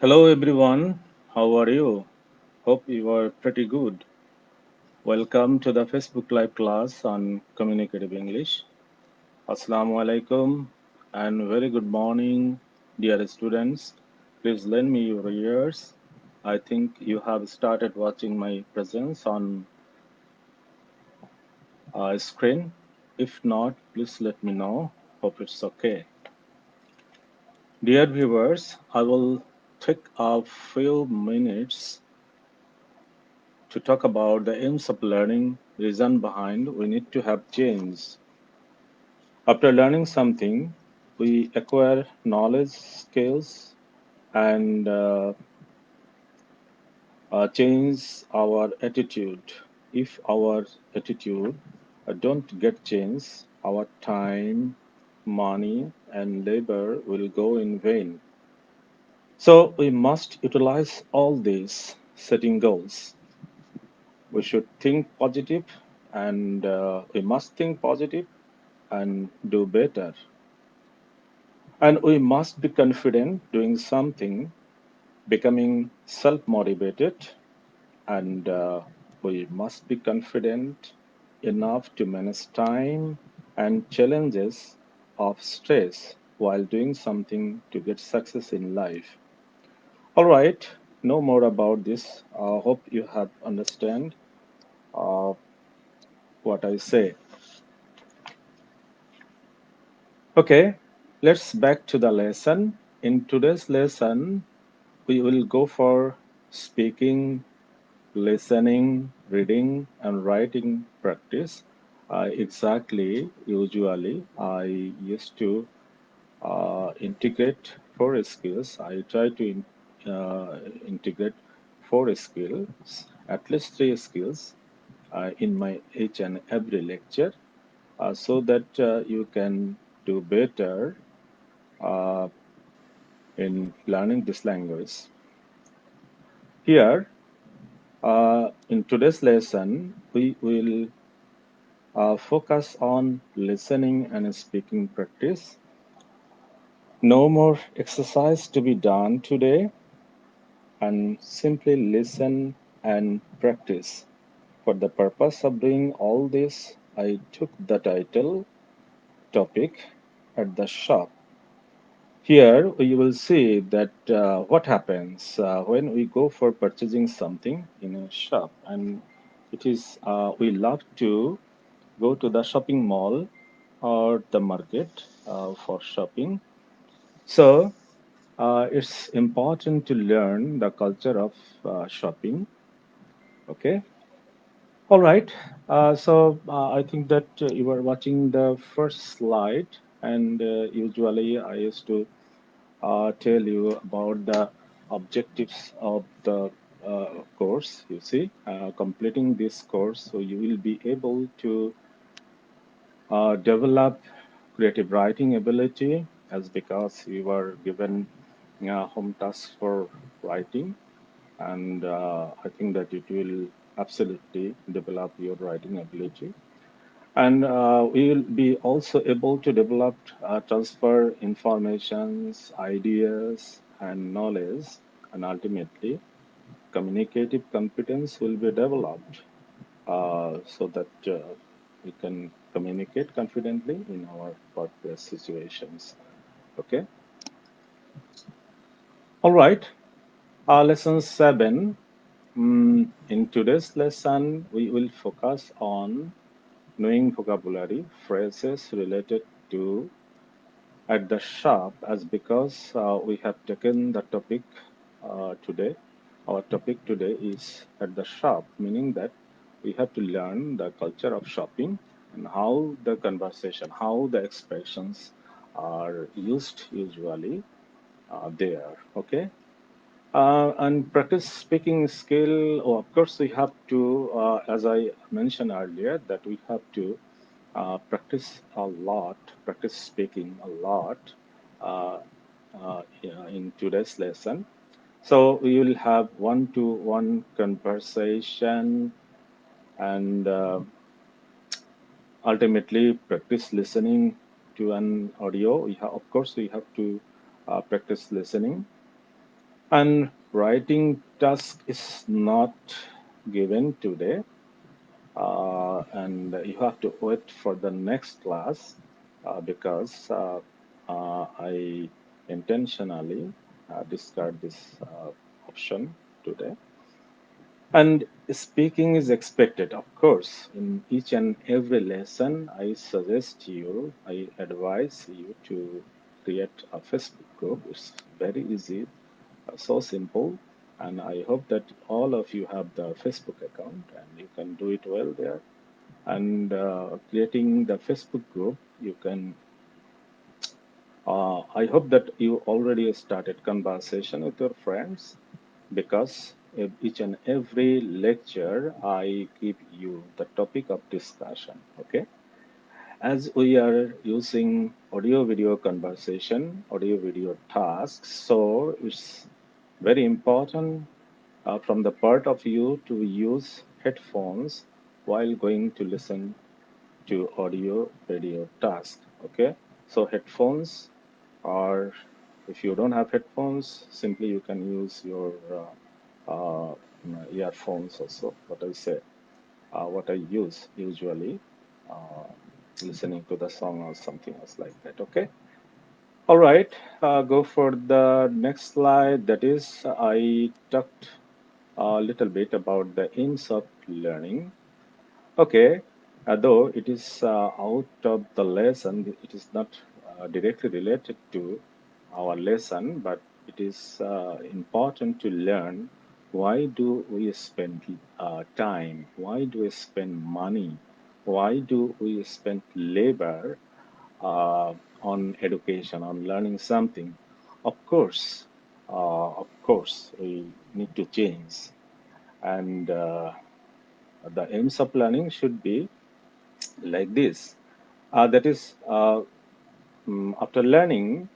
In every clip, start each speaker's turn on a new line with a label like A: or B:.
A: Hello everyone, how are you? Hope you are pretty good. Welcome to the Facebook Live class on Communicative English. Assalamu alaikum and very good morning, dear students. Please lend me your ears. I think you have started watching my presence on screen. If not, please let me know. Hope it's okay. Dear viewers, I will take a few minutes to talk about the aims of learning, reason behind we need to have change. After learning something, we acquire knowledge, skills, and change our attitude. If our attitude don't get changed, our time, money, and labor will go in vain. So we must utilize all these setting goals. We should think positive and we must think positive and do better. And we must be confident doing something, becoming self motivated, and we must be confident enough to manage time and challenges of stress while doing something to get success in life. All right, no more about this. I hope you have understand uh, what I say. Okay, let's back to the lesson. In today's lesson, we will go for speaking, listening, reading, and writing practice. Usually, I used to integrate four skills. I try to integrate four skills, at least three skills, in my each and every lecture, so that you can do better uh, in learning this language. Here, in today's lesson, we will focus on listening and speaking practice. No more exercise to be done today, and simply listen and practice. For the purpose of doing all this, I took the title topic at the shop. Here you will see that what happens when we go for purchasing something in a shop, and it is we love to go to the shopping mall or the market for shopping. So it's important to learn the culture of shopping. Okay, all right. So I think that you are watching the first slide, and usually I used to tell you about the objectives of the course. You see, completing this course, so you will be able to develop creative writing ability, as because you were given home tasks for writing, and I think that it will absolutely develop your writing ability. And we will be also able to develop, transfer informations, ideas, and knowledge, and ultimately communicative competence will be developed so that we can communicate confidently in our workplace situations. Okay. All right. Lesson 7. In today's lesson, we will focus on knowing vocabulary, phrases related to at the shop, as because we have taken the topic today. Our topic today is at the shop, meaning that we have to learn the culture of shopping and how the conversation, how the expressions are used usually there. Okay. And practice speaking skill, oh, of course, we have to, as I mentioned earlier, that we have to practice a lot, practice speaking a lot uh, yeah, in today's lesson. So we will have one-to-one conversation and ultimately practice listening to an audio. Of course, we have to practice listening And writing task is not given today, and you have to wait for the next class because I intentionally discard this option today. And speaking is expected, of course. In each and every lesson, I advise you to create a Facebook group. It's very easy, so simple. And I hope that all of you have the Facebook account and you can do it well there. And creating the Facebook group, you can. I hope that you already started conversation with your friends because each and every lecture I give you the topic of discussion. Okay, as we are using audio video conversation, audio video tasks, so it's very important from the part of you to use headphones while going to listen to audio video task. Okay, so headphones are, if you don't have headphones, simply you can use your earphones also. What I use usually, uh, listening to the song or something else like that. Okay. All right. Go for the next slide. That is, I talked a little bit about the aims of learning. Okay, though it is out of the lesson, it is not directly related to our lesson, but it is important to learn why do we spend time, why do we spend money, why do we spend labor uh, on education, on learning something. Of course, we need to change, and the aims of learning should be like this. That is, after learning,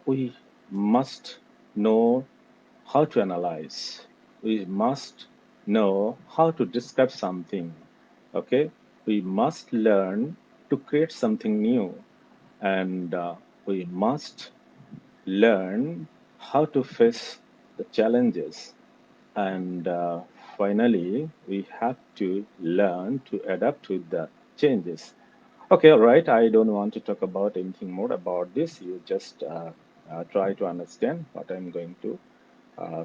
A: we must know how to analyze. We must know how to describe something. Okay, we must learn to create something new, and we must learn how to face the challenges. And finally, we have to learn to adapt with the changes. Okay, all right. I don't want to talk about anything more about this. You just try to understand what I'm going to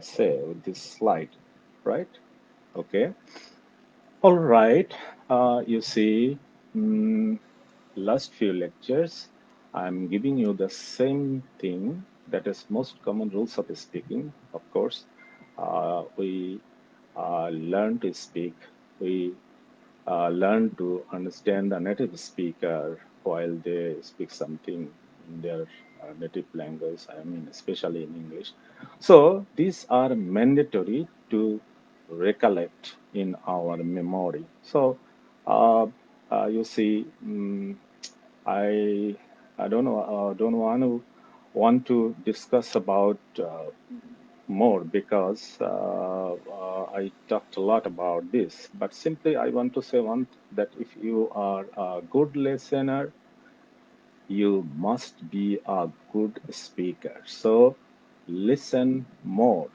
A: say with this slide, right? Okay. All right. You see, mm, last few lectures, I'm giving you the same thing that is most common rules of speaking. Of course, we learn to speak. We learn to understand the native speaker while they speak something in their native language, I mean, especially in English. So these are mandatory to recollect in our memory. So uh, you see, I don't want to discuss about more because I talked a lot about this. But simply, I want to say that if you are a good listener, you must be a good speaker. So listen more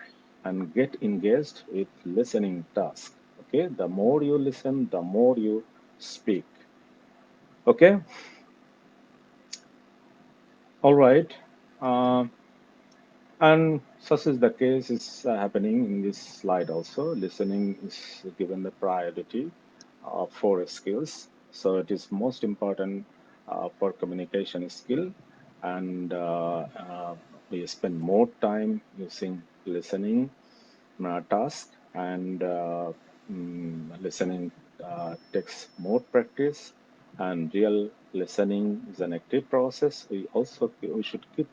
A: and get engaged with listening task. Okay, the more you listen, the more you speak. Okay, all right. Uh, And such is the case is happening in this slide also. Listening is given the priority for skills. So it is most important for communication skill. And we spend more time using listening task and listening takes more practice and real listening is an active process. We should keep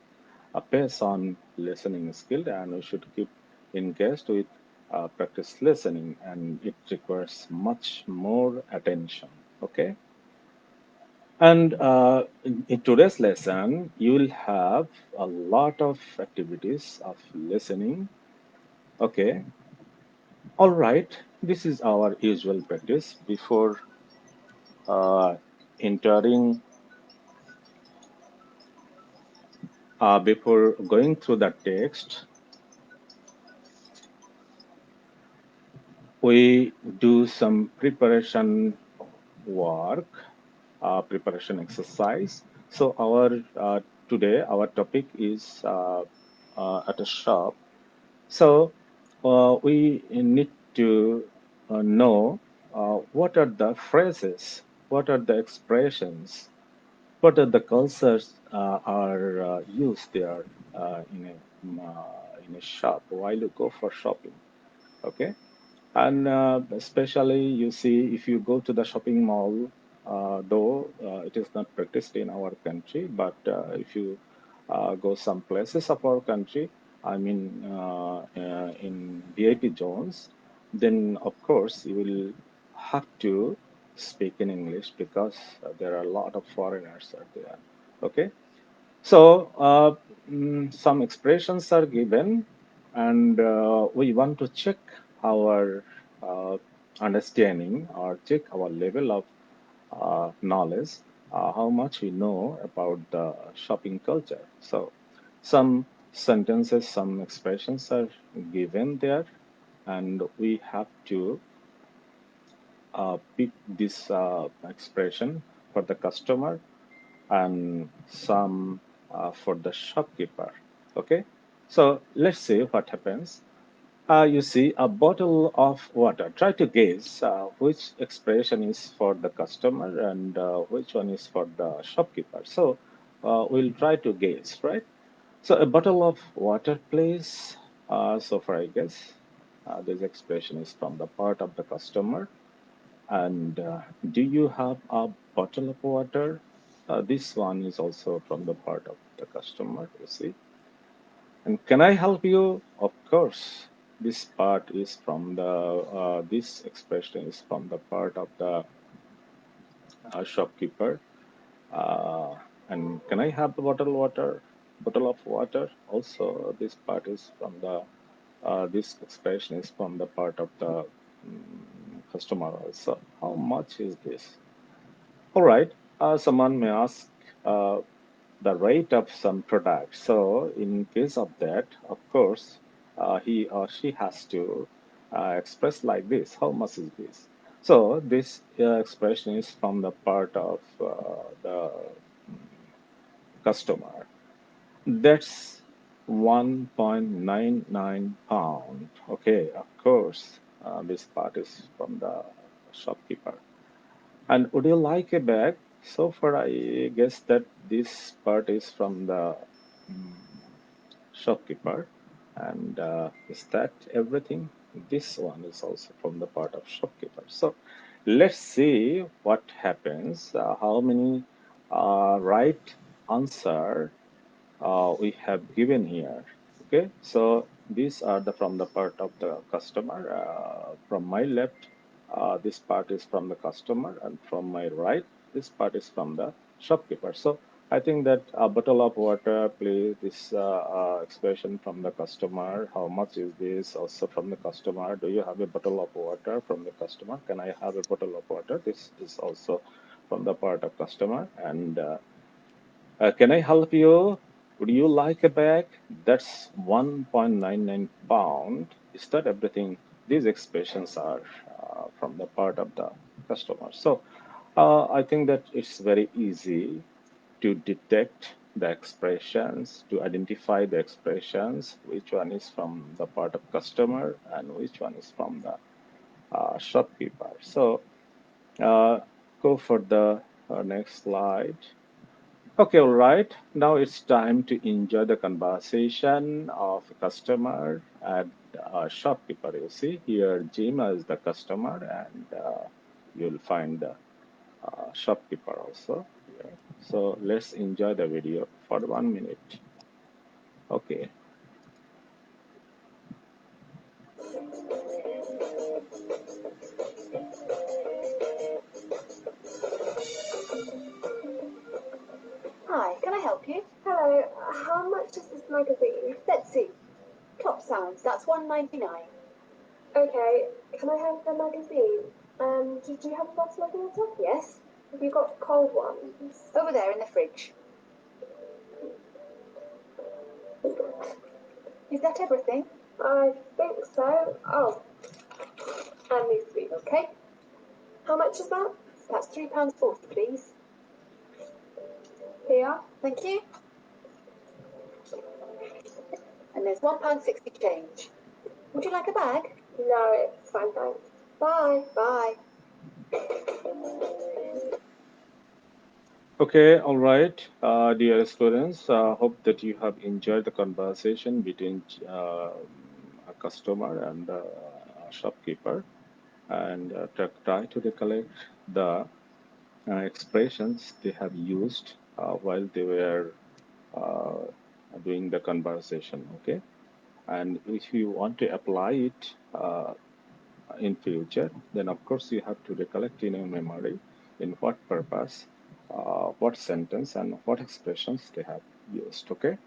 A: a pace on listening skill and we should keep engaged with practice listening and it requires much more attention. Okay, and in today's lesson you will have a lot of activities of listening. Okay, all right, this is our usual practice uh, entering before going through the text. we do some preparation work, preparation exercise. So today our topic is at a shop. So we need to know what are the phrases, what are the expressions, what are the cultures are used there in a shop while you go for shopping. Okay, and especially you see if you go to the shopping mall, though it is not practiced in our country, but if you go some places of our country, I mean in VIP zones, then of course you will have to speak in English because there are a lot of foreigners out there. Okay, so some expressions are given, and we want to check our uh, understanding or check our level of knowledge, how much we know about the shopping culture. So some sentences, some expressions are given there, and we have to pick this expression for the customer and some for the shopkeeper. Okay, so let's see what happens. You see a bottle of water. Try to guess which expression is for the customer and which one is for the shopkeeper. So we'll try to guess, right? So a bottle of water, please. So far, I guess this expression is from the part of the customer. And do you have a bottle of water? This one is also from the part of the customer, you see. And can I help you? Of course. This part is from this expression is from the part of the shopkeeper. Uh, and can I have the bottle water? Bottle of water. Also, this part is from this expression is from the part of the customer also. How much is this? All right. Someone may ask uh, the rate of some product. So in case of that, of course, he or she has to express like this. How much is this? So this expression is from the part of the customer. That's 1.99 pound. Okay, of course, this part is from the shopkeeper. And would you like a bag? So far, I guess that this part is from the mm, shopkeeper. And is that everything? This one is also from the part of shopkeeper. So let's see what happens. How many right answer we have given here. Okay, so these are the from the part of the customer. From my left, this part is from the customer, and from my right, this part is from the shopkeeper. So I think that a bottle of water, please, this expression from the customer. How much is this? Also from the customer. Do you have a bottle of water from the customer? Can I have a bottle of water? This is also from the part of customer. And can I help you? Would you like a bag? That's 1.99 pound. Is that everything? These expressions are from the part of the customer. So I think that it's very easy to detect the expressions, to identify the expressions, which one is from the part of customer and which one is from the shopkeeper. So uh, go for the next slide. Okay, all right. Now it's time to enjoy the conversation of a customer and a shopkeeper. You see here, Jim is the customer, and you'll find the shopkeeper also here. So let's enjoy the video for 1 minute. Okay.
B: Hi, can I help you? Hello, how much is this magazine? Let's see. Top Sounds, that's 1.99. Okay, can I have the magazine? And do you have a bottle of water? Yes. Have you got cold ones? Over there in the fridge. Is that everything? I think so. Oh, And these three, okay? How much is that? That's £3.40, please. Here. Thank you. And there's £1.60 change. Would you like a bag? No, it's fine, thanks. Bye. Bye.
A: Okay, all right, dear students. Hope that you have enjoyed the conversation between a customer and a shopkeeper, and try to recollect the expressions they have used while they were uh, doing the conversation. Okay, and if you want to apply it in future, then of course you have to recollect in your memory in what purpose, what sentence, and what expressions they have used. Okay,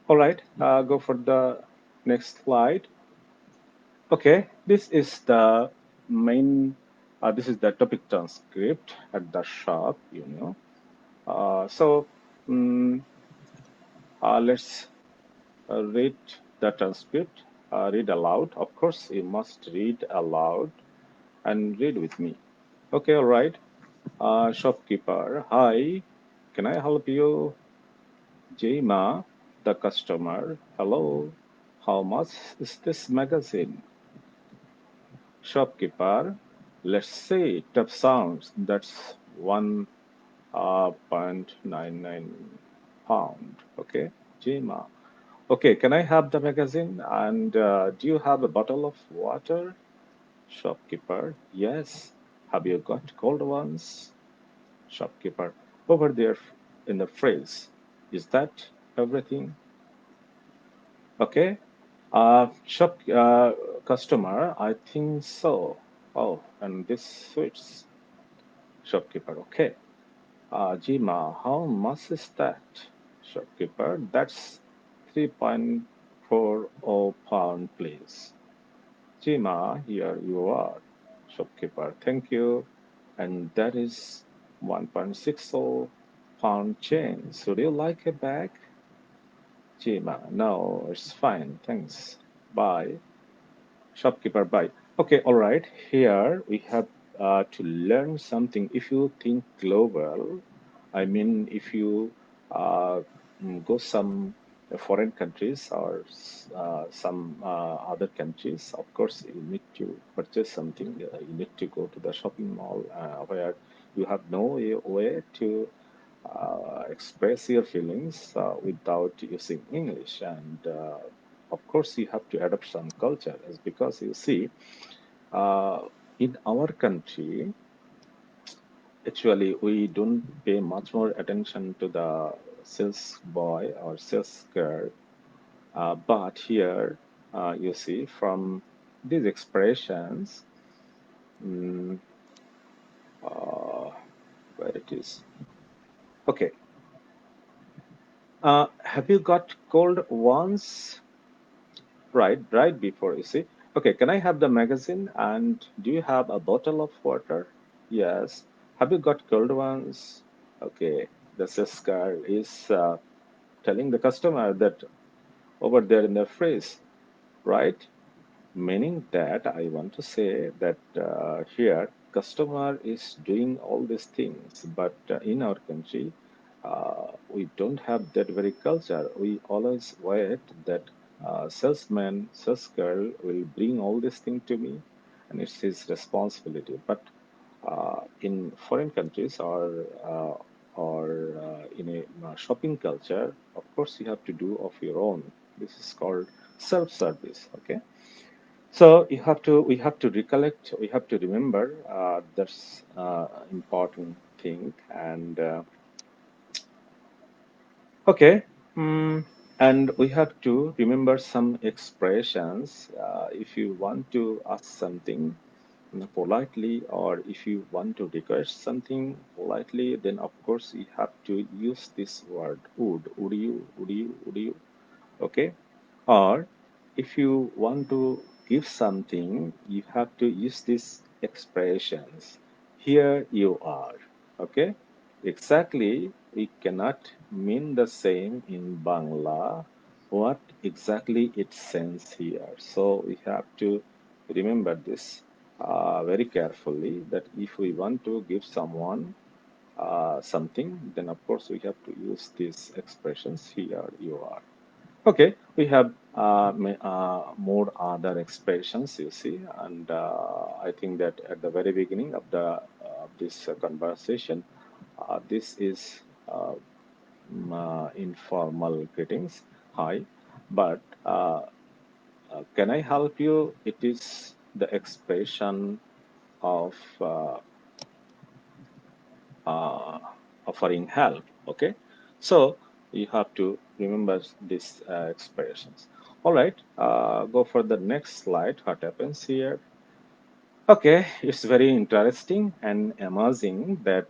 A: all right. Go for the next slide. Okay, this is the main. This is the topic transcript at the shop. So let's read the transcript. Read aloud. Of course, you must read aloud and read with me. Okay, all right. Shopkeeper, hi. Can I help you? Jema, the customer. Hello. How much is this magazine? Shopkeeper, let's say tough sounds. That's 1.99 pound. Okay, Jema. Okay, can I have the magazine? And do you have a bottle of water? Shopkeeper, yes. Have you got cold ones? Shopkeeper, over there in the phrase. Is that everything? Okay. Customer, I think so. Oh, and this suits. Shopkeeper, okay. Jima, how much is that? Shopkeeper, that's 3.40 pound, please. Jima, here you are. Shopkeeper, thank you. And that is 1.60 pound change. Would you like a bag? Jima, no, it's fine. Thanks. Bye. Shopkeeper, bye. Okay, all right. Here we have to learn something. If you think global, I mean, if you uh, go some foreign countries or some other countries, of course, you need to purchase something. You need to go to the shopping mall where you have no way to express your feelings without using English. And of course, you have to adopt some culture, is because you see, uh, in our country, actually, we don't pay much more attention to the sales boy or sales girl. But here, you see, from these expressions, mm, uh, where it is. Okay. Have you got cold once? Right before, you see. Okay, can I have the magazine? And do you have a bottle of water? Yes. Have you got cold ones? Okay, the sales girl is telling the customer that over there in the phrase, right? Meaning that I want to say that here customer is doing all these things, but in our country, we don't have that very culture. We always wait that salesman, sales girl will bring all this thing to me, and it's his responsibility. But in foreign countries or in a shopping culture, of course, you have to do of your own. This is called self-service. Okay, so we have to recollect, we have to remember that's important thing. And okay, mm, and we have to remember some expressions. If you want to ask something politely, or if you want to request something politely, then of course you have to use this word would you, okay. Or if you want to give something, you have to use these expressions. Here you are. Okay? Exactly, we cannot mean the same in Bangla what exactly it sends here. So we have to remember this very carefully, that if we want to give someone something, then of course we have to use these expressions. Here you are. Okay, we have more other expressions, you see, and I think that at the very beginning of this conversation, this is informal greetings. Hi, but can I help you? It is the expression of uh, offering help. Okay, so you have to remember these expressions. All right, go for the next slide. What happens here? Okay, it's very interesting and amazing that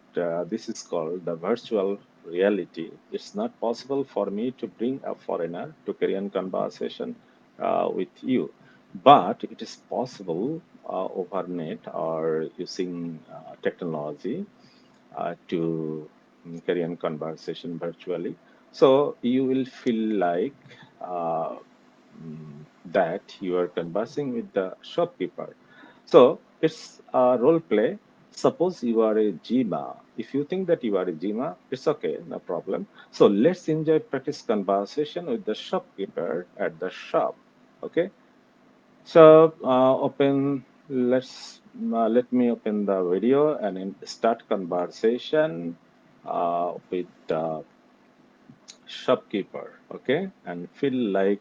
A: this is called the virtual reality. It's not possible for me to bring a foreigner to carry on conversation with you, but it is possible over net or using technology to carry on conversation virtually. So you will feel like uh, that you are conversing with the shopkeeper. So it's a role play. Suppose you are a Jima. If you think that you are a Jima, it's okay, no problem. So let's enjoy practice conversation with the shopkeeper at the shop. Okay. So let me open the video and then start conversation with the shopkeeper. Okay, and feel like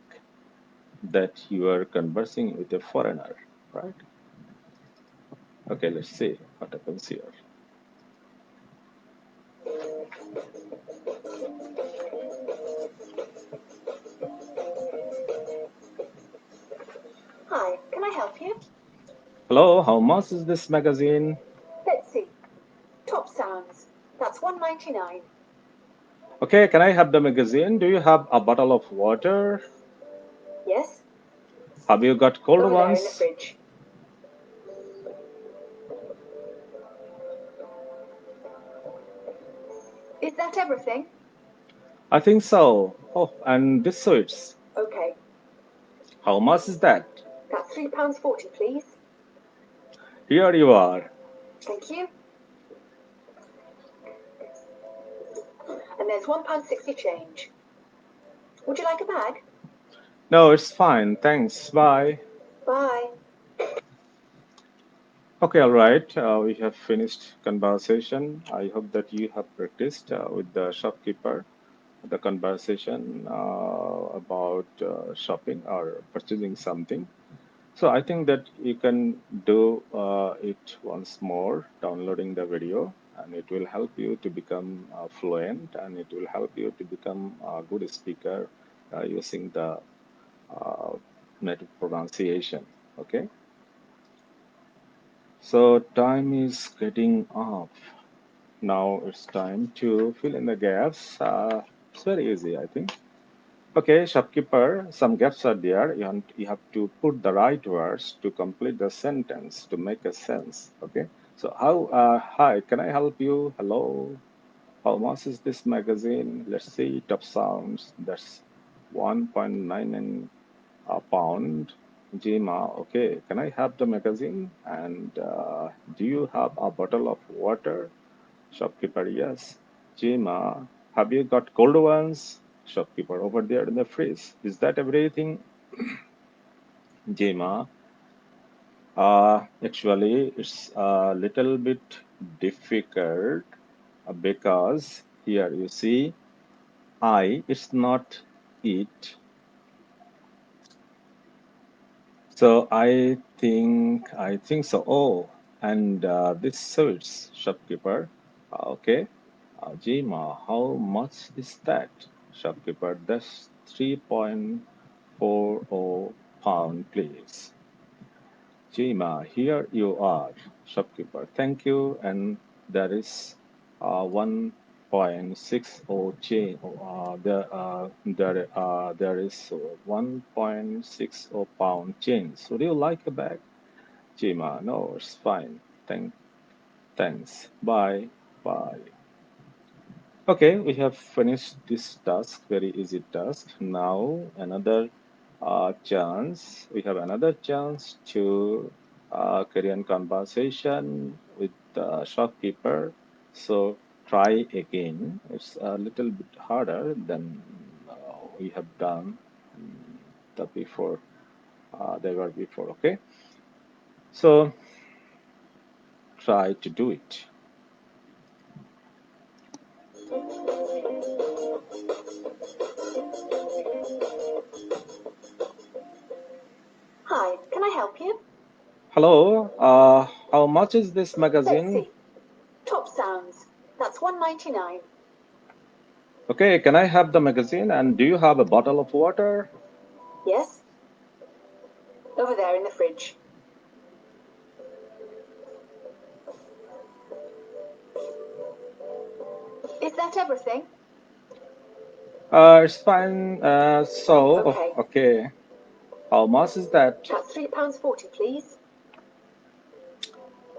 A: that you are conversing with a foreigner, right? Okay, let's see what happens here.
B: Hi, can I help you?
A: Hello, how much is this magazine?
B: Let's see. Top sounds. That's 1.99.
A: Okay, can I have the magazine? Do you have a bottle of water?
B: Yes?
A: Have you got cold
B: Over there in the
A: ones?
B: fridge. Is that everything?
A: I think so. Oh, and this sweets.
B: Okay.
A: How much is that?
B: That's £3.40, please.
A: Here you are.
B: Thank you. And there's £1.60 change. Would you like a bag?
A: No, it's fine. Thanks. Bye.
B: Bye.
A: Okay, all right. We have finished conversation. I hope that you have practiced with the shopkeeper the conversation about shopping or purchasing something. So I think that you can do it once more, downloading the video, and it will help you to become fluent, and it will help you to become a good speaker using the uh, native pronunciation. Okay. So time is getting off. Now it's time to fill in the gaps. It's very easy, I think. Okay, shopkeeper, some gaps are there. You have to put the right words to complete the sentence to make a sense. Okay, so hi, can I help you? Hello, how much is this magazine? Let's see, top sounds. That's 1.99 a pound. Jima, okay, can I have the magazine? And do you have a bottle of water? Shopkeeper, yes. Jima, have you got cold ones? Shopkeeper, over there in the fridge. Is that everything? Jima, actually, it's a little bit difficult because here you see, it's not it. So I think so. Oh, and this suits shopkeeper. Okay. Jima, how much is that? Shopkeeper, that's 3.40 pound, please. Jima, here you are. Shopkeeper, thank you. And there is 1.60 change. There is 1.60 pound change. Would you like a bag? Jima, no, it's fine. Thanks. Bye. Bye. Okay, we have finished this task, very easy task. Now another. chance. We have another chance to carry on conversation with the shopkeeper. So try again. It's a little bit harder than we have done the before. They were before. Okay, so try to do it.
B: Hi, can I help you?
A: Hello. How much is this
B: Let's
A: magazine?
B: see. Top sounds. That's $1.99.
A: Okay, can I have the magazine? And do you have a bottle of water?
B: Yes? Over there in the fridge. Is that everything?
A: It's fine.
B: Okay.
A: Okay. How much is that?
B: That's £3.40, please.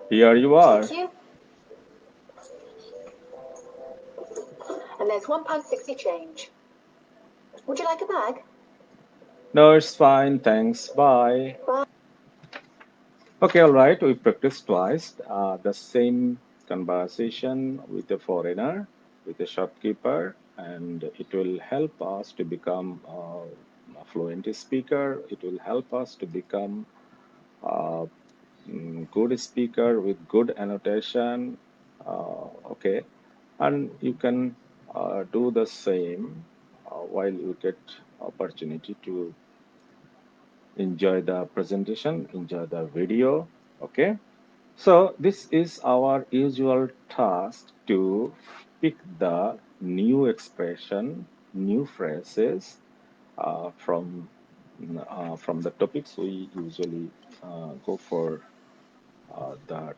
A: Here you
B: Thank
A: are.
B: you. And there's £1.60 change. Would you like a bag?
A: No, it's fine. Thanks. Bye.
B: Bye.
A: Okay, all right. We practiced twice the same conversation with a foreigner, with a shopkeeper, and it will help us to become a fluent speaker. It will help us to become a good speaker with good annotation. Okay, and you can do the same while you get opportunity to enjoy the presentation, enjoy the video. Okay, so this is our usual task to pick the new expression, new phrases from the topics we usually go for the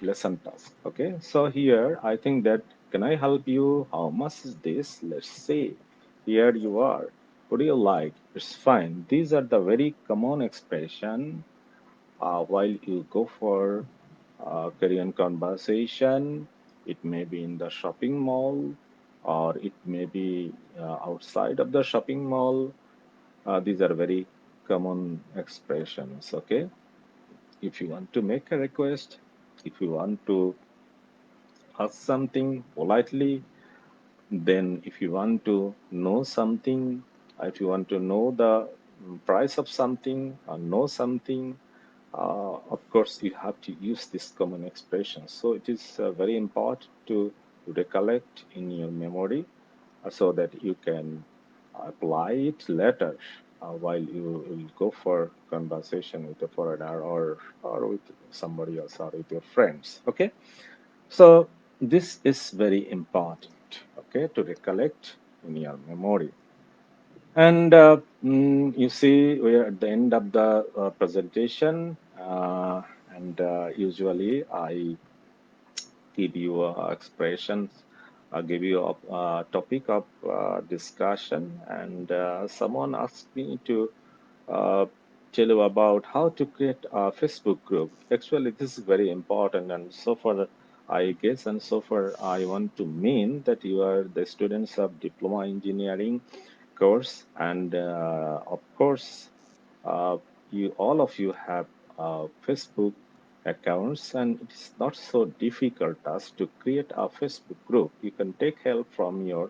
A: lesson task. Okay, so here I think that can I help you? How much is this? Let's see. Here you are. What do you like? It's fine. These are the very common expression while you go for Korean conversation. It may be in the shopping mall or it may be outside of the shopping mall. These are very common expressions. Okay, if you want to make a request, if you want to ask something politely, then if you want to know something, if you want to know the price of something or know something, of course, you have to use this common expression. So it is very important to recollect in your memory so that you can apply it later while you will go for conversation with a foreigner or with somebody else or with your friends. Okay, so this is very important. Okay, to recollect in your memory. And you see, we are at the end of the presentation, and usually I give you expressions, give you a topic of discussion, and someone asked me to uh, tell you about how to create a Facebook group. Actually, this is very important, and so far, I guess, and so far, I want to mean that you are the students of diploma engineering course, and of course, uh, you all of you have Facebook accounts, and it is not so difficult as to create a Facebook group. You can take help from your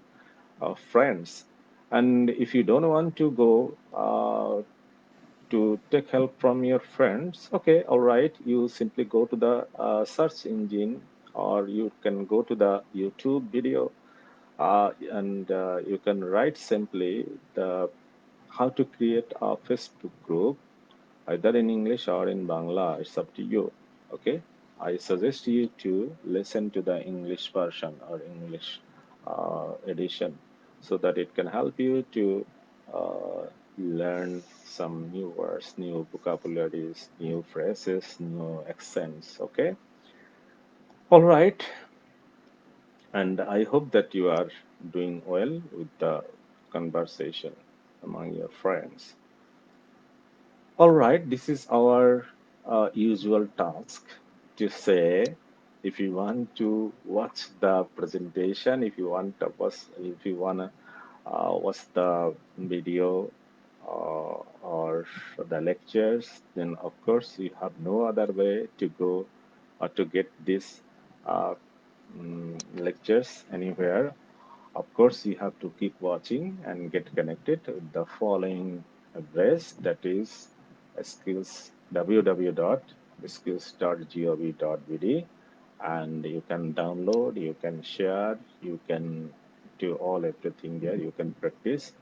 A: friends, and if you don't want to go to take help from your friends, okay, all right, you simply go to the search engine, or you can go to the YouTube video, and you can write simply the how to create a Facebook group either in English or in Bangla. It's up to you. Okay. I suggest you to listen to the English version or English edition so that it can help you to learn some new words, new vocabularies, new phrases, new accents. Okay. All right. And I hope that you are doing well with the conversation among your friends. All right, this is our usual task to say if you want to watch the presentation, if you want to watch the video or the lectures, then of course you have no other way to go or to get these uh, lectures anywhere. Of course, you have to keep watching and get connected with the following address, that is skills www.skills.gov.bd, and you can download, you can share, you can do all everything there, you can practice.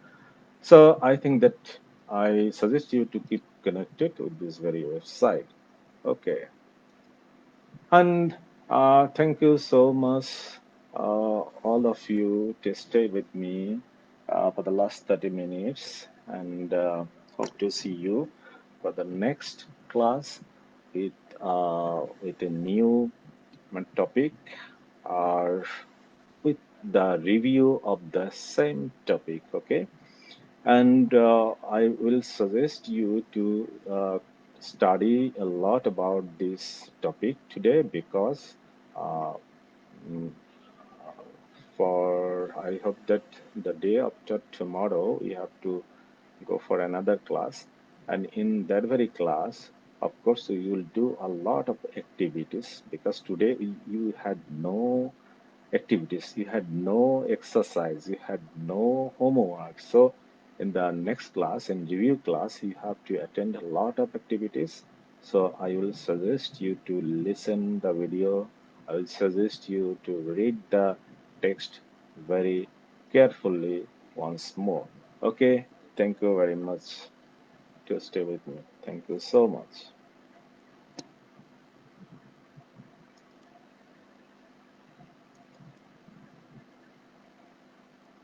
A: So I think that I suggest you to keep connected with this very website. Okay, and thank you so much, all of you, to stay with me for the last 30 minutes, and hope to see you for the next class with a new topic, or with the review of the same topic. Okay, and I will suggest you to study a lot about this topic today, because uh, mm, for I hope that the day after tomorrow we have to go for another class, and in that very class, of course, you will do a lot of activities, because today you had no activities, you had no exercise, you had no homework. So in the next class, in review class, you have to attend a lot of activities. So I will suggest you to listen the video. I will suggest you to read the text very carefully once more. Okay, thank you very much to stay with me. Thank you so much.